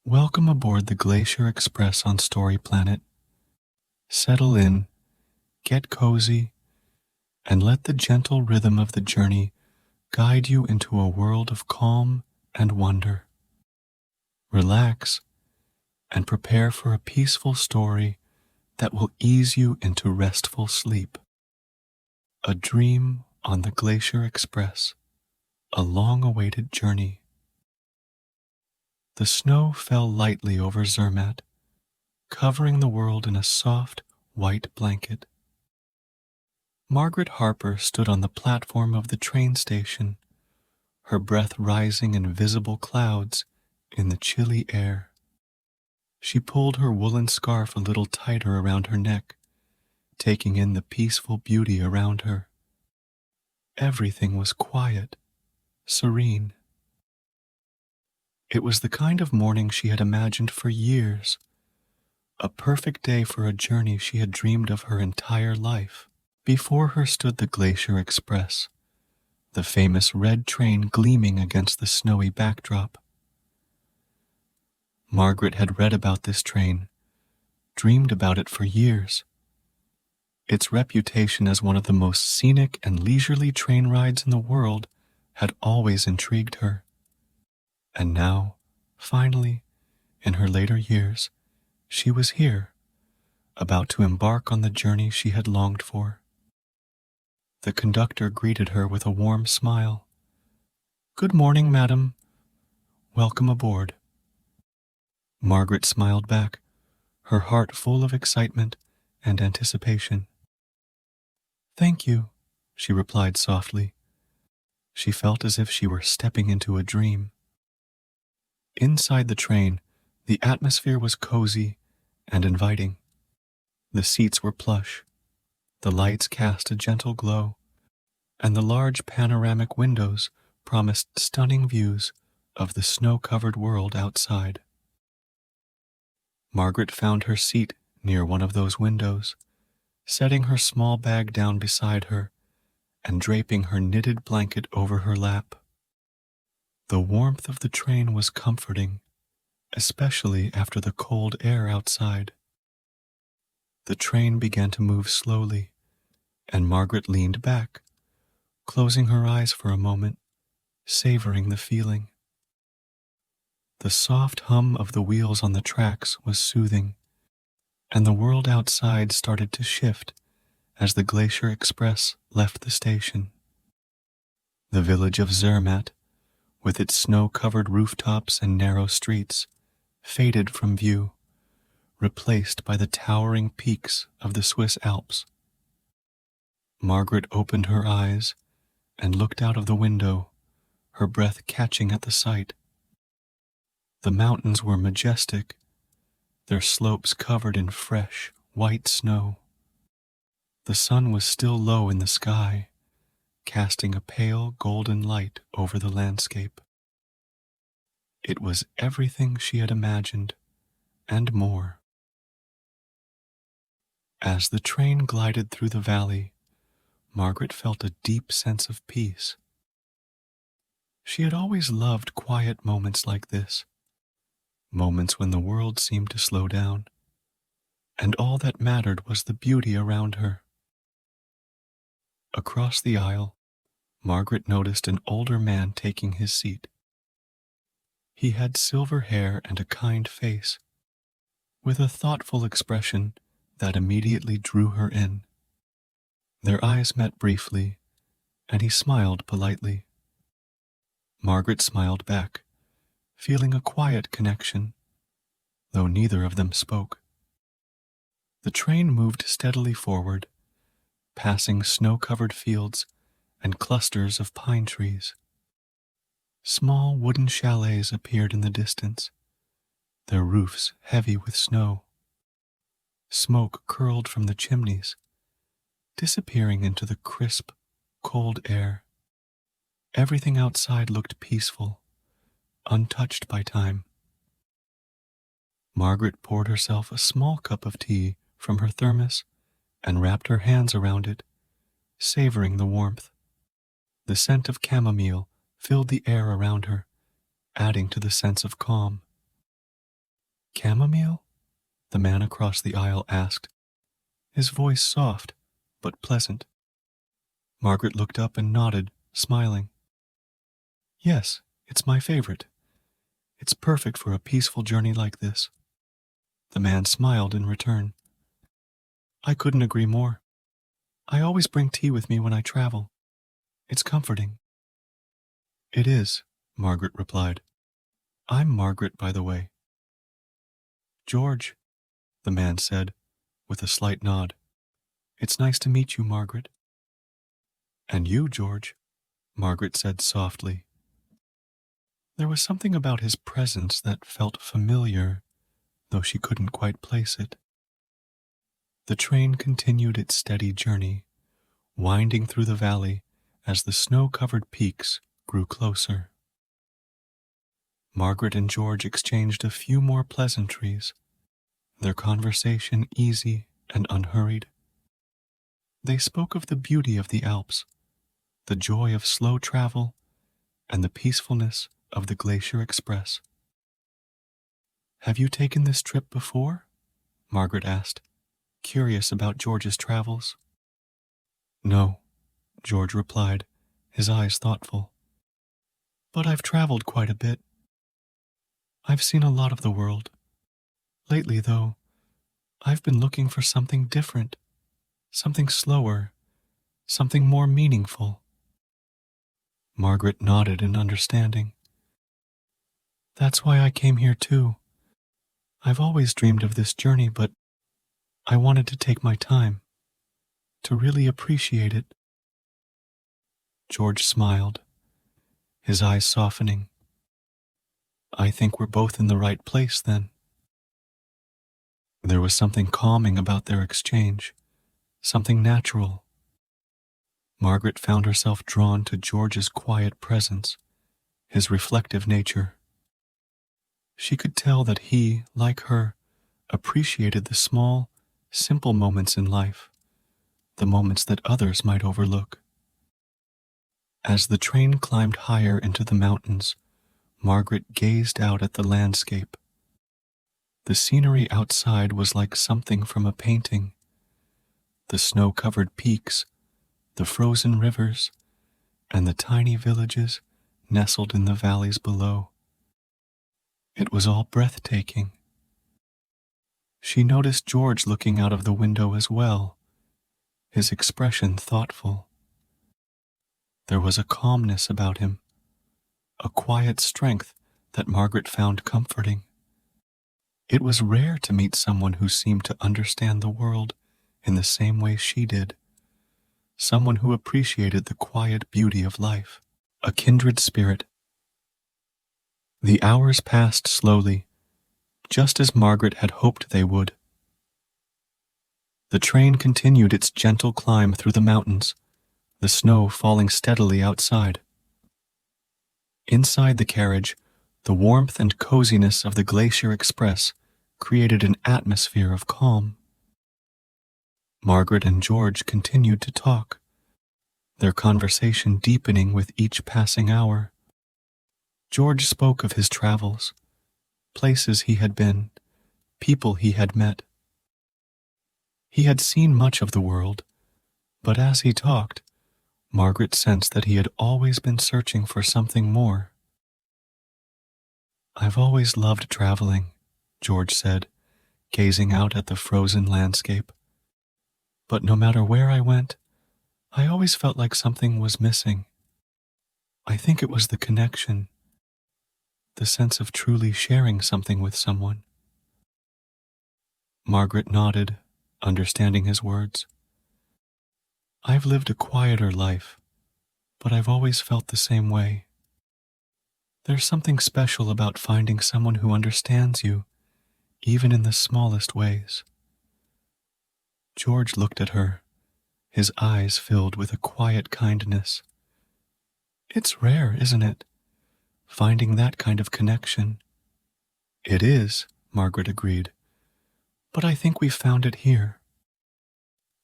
Welcome aboard the Glacier Express on Story Planet. Settle in, get cozy, and let the gentle rhythm of the journey guide you into a world of calm and wonder. Relax and prepare for a peaceful story that will ease you into restful sleep. A dream on the Glacier Express, a long-awaited journey. The snow fell lightly over Zermatt, covering the world in a soft, white blanket. Margaret Harper stood on the platform of the train station, her breath rising in visible clouds in the chilly air. She pulled her woolen scarf a little tighter around her neck, taking in the peaceful beauty around her. Everything was quiet, serene. It was the kind of morning she had imagined for years, a perfect day for a journey she had dreamed of her entire life. Before her stood the Glacier Express, the famous red train gleaming against the snowy backdrop. Margaret had read about this train, dreamed about it for years. Its reputation as one of the most scenic and leisurely train rides in the world had always intrigued her. And now, finally, in her later years, she was here, about to embark on the journey she had longed for. The conductor greeted her with a warm smile. "Good morning, madam. Welcome aboard." Margaret smiled back, her heart full of excitement and anticipation. "Thank you," she replied softly. She felt as if she were stepping into a dream. Inside the train, the atmosphere was cozy and inviting. The seats were plush, the lights cast a gentle glow, and the large panoramic windows promised stunning views of the snow-covered world outside. Margaret found her seat near one of those windows, setting her small bag down beside her and draping her knitted blanket over her lap. The warmth of the train was comforting, especially after the cold air outside. The train began to move slowly, and Margaret leaned back, closing her eyes for a moment, savoring the feeling. The soft hum of the wheels on the tracks was soothing, and the world outside started to shift as the Glacier Express left the station. The village of Zermatt, with its snow-covered rooftops and narrow streets, faded from view, replaced by the towering peaks of the Swiss Alps. Margaret opened her eyes and looked out of the window, her breath catching at the sight. The mountains were majestic, their slopes covered in fresh, white snow. The sun was still low in the sky, casting a pale golden light over the landscape. It was everything she had imagined, and more. As the train glided through the valley, Margaret felt a deep sense of peace. She had always loved quiet moments like this, moments when the world seemed to slow down, and all that mattered was the beauty around her. Across the aisle, Margaret noticed an older man taking his seat. He had silver hair and a kind face, with a thoughtful expression that immediately drew her in. Their eyes met briefly, and he smiled politely. Margaret smiled back, feeling a quiet connection, though neither of them spoke. The train moved steadily forward, passing snow-covered fields and clusters of pine trees. Small wooden chalets appeared in the distance, their roofs heavy with snow. Smoke curled from the chimneys, disappearing into the crisp, cold air. Everything outside looked peaceful, untouched by time. Margaret poured herself a small cup of tea from her thermos and wrapped her hands around it, savoring the warmth. The scent of chamomile filled the air around her, adding to the sense of calm. Chamomile? The man across the aisle asked, his voice soft but pleasant. Margaret looked up and nodded, smiling. Yes, it's my favorite. It's perfect for a peaceful journey like this. The man smiled in return. I couldn't agree more. I always bring tea with me when I travel. It's comforting. It is, Margaret replied. I'm Margaret, by the way. George, the man said, with a slight nod. It's nice to meet you, Margaret. And you, George, Margaret said softly. There was something about his presence that felt familiar, though she couldn't quite place it. The train continued its steady journey, winding through the valley as the snow-covered peaks grew closer. Margaret and George exchanged a few more pleasantries, their conversation easy and unhurried. They spoke of the beauty of the Alps, the joy of slow travel, and the peacefulness of the Glacier Express. Have you taken this trip before? Margaret asked, curious about George's travels. No, George replied, his eyes thoughtful. But I've traveled quite a bit. I've seen a lot of the world. Lately, though, I've been looking for something different, something slower, something more meaningful. Margaret nodded in understanding. That's why I came here too. I've always dreamed of this journey, but I wanted to take my time, to really appreciate it. George smiled, his eyes softening. I think we're both in the right place then. There was something calming about their exchange, something natural. Margaret found herself drawn to George's quiet presence, his reflective nature. She could tell that he, like her, appreciated the small, simple moments in life, the moments that others might overlook. As the train climbed higher into the mountains, Margaret gazed out at the landscape. The scenery outside was like something from a painting. The snow-covered peaks, the frozen rivers, and the tiny villages nestled in the valleys below. It was all breathtaking. She noticed George looking out of the window as well, his expression thoughtful. There was a calmness about him, a quiet strength that Margaret found comforting. It was rare to meet someone who seemed to understand the world in the same way she did, someone who appreciated the quiet beauty of life, a kindred spirit. The hours passed slowly, just as Margaret had hoped they would. The train continued its gentle climb through the mountains, the snow falling steadily outside. Inside the carriage, the warmth and coziness of the Glacier Express created an atmosphere of calm. Margaret and George continued to talk, their conversation deepening with each passing hour. George spoke of his travels, places he had been, people he had met. He had seen much of the world, but as he talked, Margaret sensed that he had always been searching for something more. I've always loved traveling, George said, gazing out at the frozen landscape. But no matter where I went, I always felt like something was missing. I think it was the connection, the sense of truly sharing something with someone. Margaret nodded, understanding his words. I've lived a quieter life, but I've always felt the same way. There's something special about finding someone who understands you, even in the smallest ways. George looked at her, his eyes filled with a quiet kindness. It's rare, isn't it? Finding that kind of connection. It is, Margaret agreed, but I think we found it here.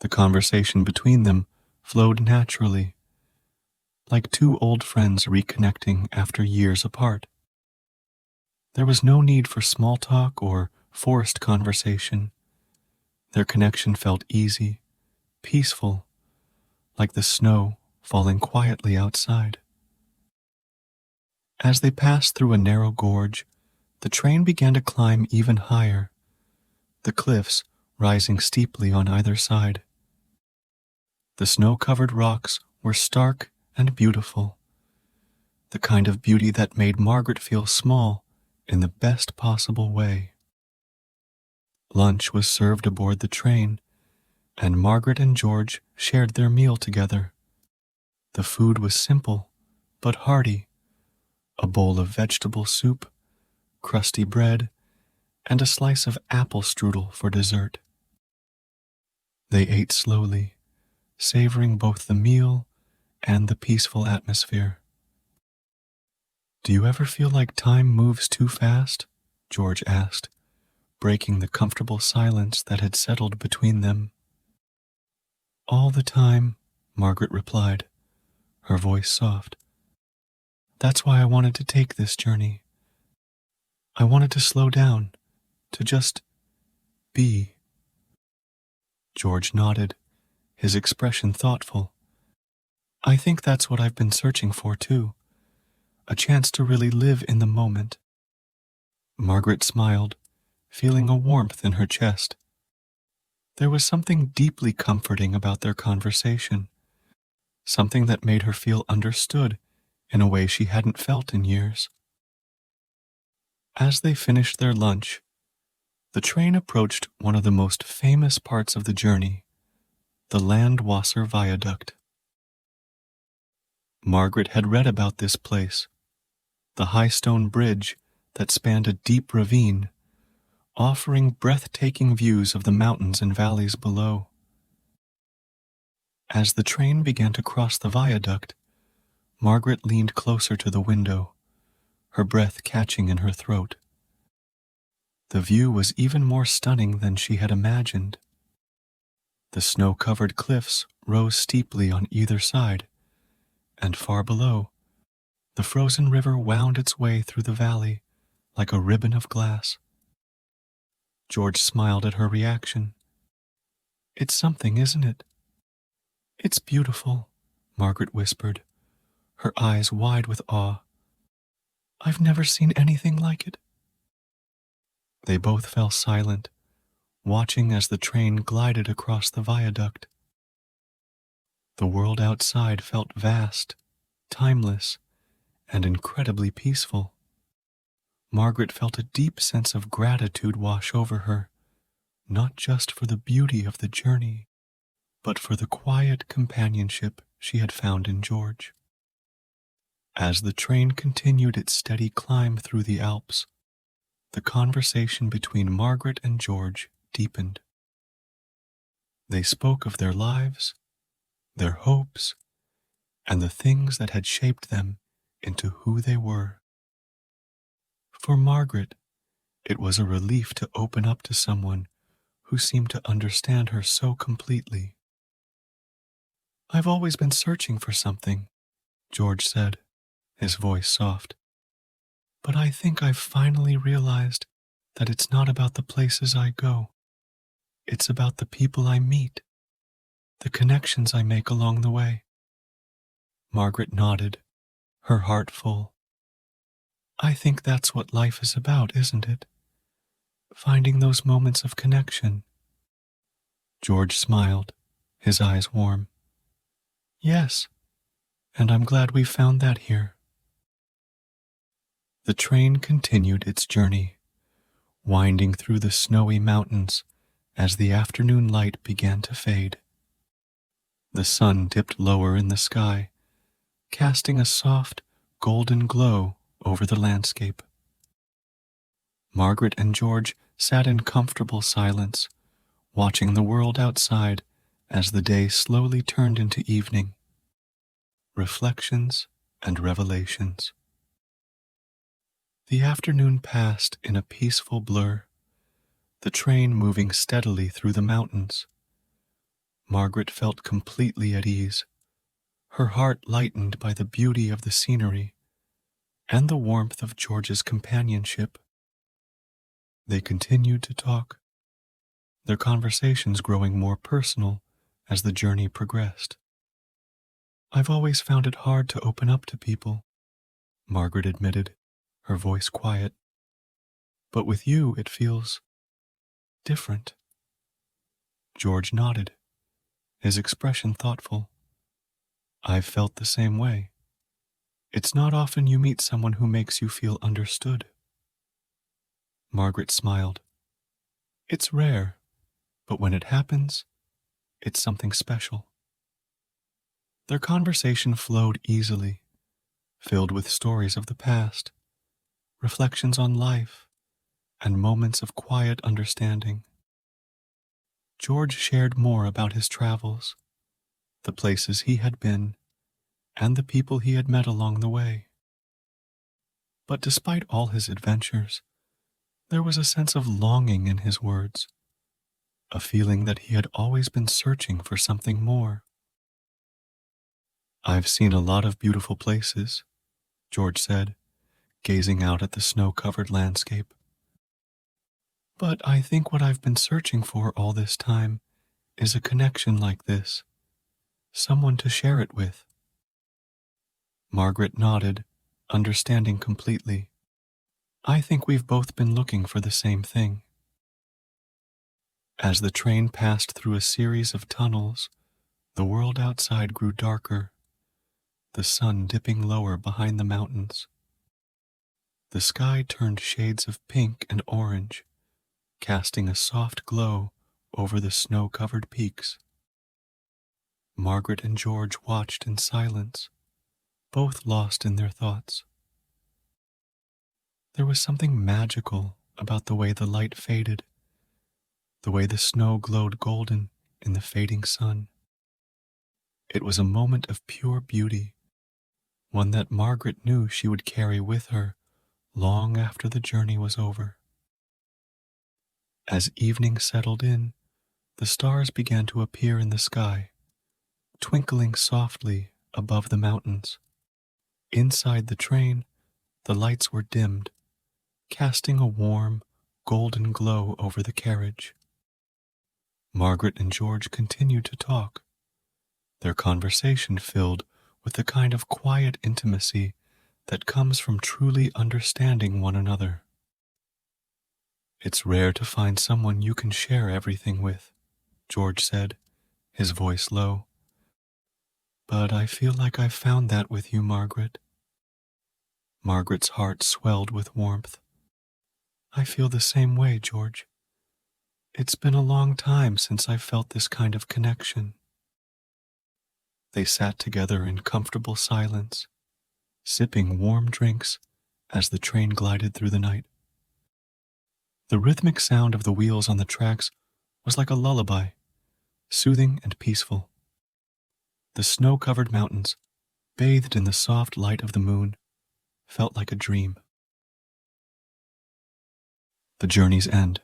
The conversation between them flowed naturally, like two old friends reconnecting after years apart. There was no need for small talk or forced conversation. Their connection felt easy, peaceful, like the snow falling quietly outside. As they passed through a narrow gorge, the train began to climb even higher, the cliffs rising steeply on either side. The snow-covered rocks were stark and beautiful, the kind of beauty that made Margaret feel small in the best possible way. Lunch was served aboard the train, and Margaret and George shared their meal together. The food was simple but hearty, a bowl of vegetable soup, crusty bread, and a slice of apple strudel for dessert. They ate slowly, savoring both the meal and the peaceful atmosphere. "Do you ever feel like time moves too fast?" George asked, breaking the comfortable silence that had settled between them. "All the time," Margaret replied, her voice soft. "That's why I wanted to take this journey. I wanted to slow down, to just be." George nodded, his expression thoughtful. "I think that's what I've been searching for, too. A chance to really live in the moment." Margaret smiled, feeling a warmth in her chest. There was something deeply comforting about their conversation, something that made her feel understood in a way she hadn't felt in years. As they finished their lunch, the train approached one of the most famous parts of the journey, the Landwasser Viaduct. Margaret had read about this place, the high stone bridge that spanned a deep ravine, offering breathtaking views of the mountains and valleys below. As the train began to cross the viaduct, Margaret leaned closer to the window, her breath catching in her throat. The view was even more stunning than she had imagined. The snow-covered cliffs rose steeply on either side, and far below, the frozen river wound its way through the valley like a ribbon of glass. George smiled at her reaction. "It's something, isn't it?" "It's beautiful," Margaret whispered, her eyes wide with awe. "I've never seen anything like it." They both fell silent, watching as the train glided across the viaduct. The world outside felt vast, timeless, and incredibly peaceful. Margaret felt a deep sense of gratitude wash over her, not just for the beauty of the journey, but for the quiet companionship she had found in George. As the train continued its steady climb through the Alps, the conversation between Margaret and George deepened. They spoke of their lives, their hopes, and the things that had shaped them into who they were. For Margaret, it was a relief to open up to someone who seemed to understand her so completely. "I've always been searching for something," George said, his voice soft. "But I think I've finally realized that it's not about the places I go. It's about the people I meet, the connections I make along the way." Margaret nodded, her heart full. "I think that's what life is about, isn't it? Finding those moments of connection." George smiled, his eyes warm. "Yes, and I'm glad we found that here." The train continued its journey, winding through the snowy mountains as the afternoon light began to fade. The sun dipped lower in the sky, casting a soft, golden glow over the landscape. Margaret and George sat in comfortable silence, watching the world outside as the day slowly turned into evening. Reflections and revelations. The afternoon passed in a peaceful blur, the train moving steadily through the mountains. Margaret felt completely at ease, her heart lightened by the beauty of the scenery and the warmth of George's companionship. They continued to talk, their conversations growing more personal as the journey progressed. "I've always found it hard to open up to people," Margaret admitted, her voice quiet. "But with you, it feels different." George nodded, his expression thoughtful. "I've felt the same way. It's not often you meet someone who makes you feel understood." Margaret smiled. "It's rare, but when it happens, it's something special." Their conversation flowed easily, filled with stories of the past, reflections on life, and moments of quiet understanding. George shared more about his travels, the places he had been, and the people he had met along the way. But despite all his adventures, there was a sense of longing in his words, a feeling that he had always been searching for something more. "I've seen a lot of beautiful places," George said, gazing out at the snow-covered landscape. "But I think what I've been searching for all this time is a connection like this, someone to share it with." Margaret nodded, understanding completely. "I think we've both been looking for the same thing." As the train passed through a series of tunnels, the world outside grew darker, the sun dipping lower behind the mountains. The sky turned shades of pink and orange, casting a soft glow over the snow-covered peaks. Margaret and George watched in silence, both lost in their thoughts. There was something magical about the way the light faded, the way the snow glowed golden in the fading sun. It was a moment of pure beauty, one that Margaret knew she would carry with her long after the journey was over. As evening settled in, the stars began to appear in the sky, twinkling softly above the mountains. Inside the train, the lights were dimmed, casting a warm, golden glow over the carriage. Margaret and George continued to talk, their conversation filled with the kind of quiet intimacy that comes from truly understanding one another. "It's rare to find someone you can share everything with," George said, his voice low. "But I feel like I've found that with you, Margaret." Margaret's heart swelled with warmth. "I feel the same way, George. It's been a long time since I've felt this kind of connection." They sat together in comfortable silence, sipping warm drinks as the train glided through the night. The rhythmic sound of the wheels on the tracks was like a lullaby, soothing and peaceful. The snow-covered mountains, bathed in the soft light of the moon, felt like a dream. The journey's end.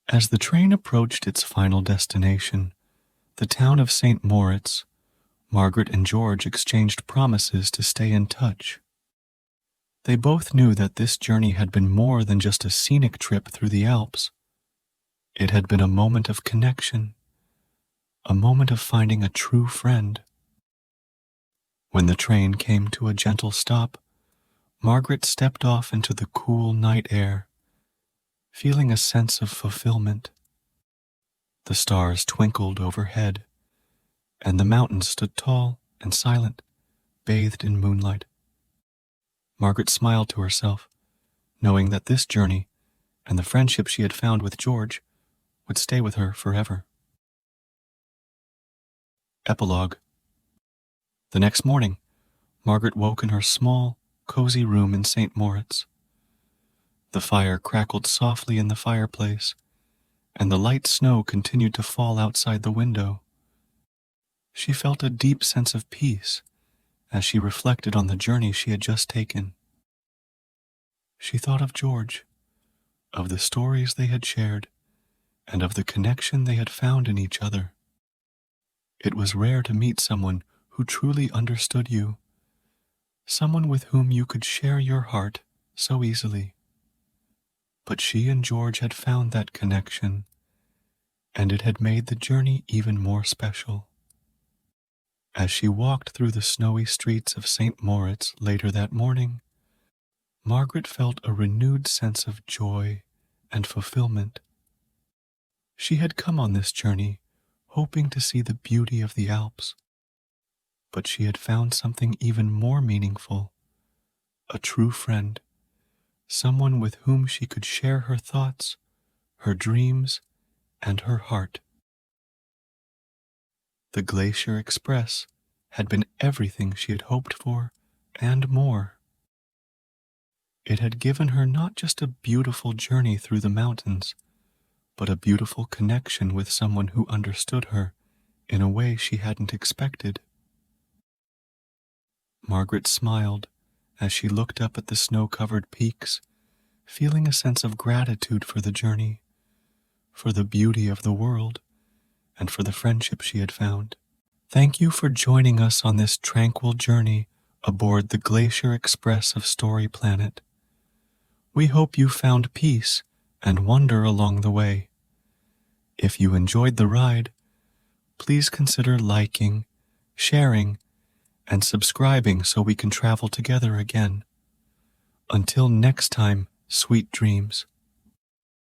As the train approached its final destination, the town of St. Moritz, Margaret and George exchanged promises to stay in touch. They both knew that this journey had been more than just a scenic trip through the Alps. It had been a moment of connection, a moment of finding a true friend. When the train came to a gentle stop, Margaret stepped off into the cool night air, feeling a sense of fulfillment. The stars twinkled overhead, and the mountains stood tall and silent, bathed in moonlight. Margaret smiled to herself, knowing that this journey and the friendship she had found with George would stay with her forever. Epilogue. The next morning, Margaret woke in her small, cozy room in St. Moritz. The fire crackled softly in the fireplace, and the light snow continued to fall outside the window. She felt a deep sense of peace as she reflected on the journey she had just taken. She thought of George, of the stories they had shared, and of the connection they had found in each other. It was rare to meet someone who truly understood you, someone with whom you could share your heart so easily. But she and George had found that connection, and it had made the journey even more special. As she walked through the snowy streets of St. Moritz later that morning, Margaret felt a renewed sense of joy and fulfillment. She had come on this journey hoping to see the beauty of the Alps, but she had found something even more meaningful, a true friend, someone with whom she could share her thoughts, her dreams, and her heart. The Glacier Express had been everything she had hoped for and more. It had given her not just a beautiful journey through the mountains, but a beautiful connection with someone who understood her in a way she hadn't expected. Margaret smiled as she looked up at the snow-covered peaks, feeling a sense of gratitude for the journey, for the beauty of the world, and for the friendship she had found. Thank you for joining us on this tranquil journey aboard the Glacier Express of Story Planet. We hope you found peace and wonder along the way. If you enjoyed the ride, please consider liking, sharing, and subscribing so we can travel together again. Until next time, sweet dreams.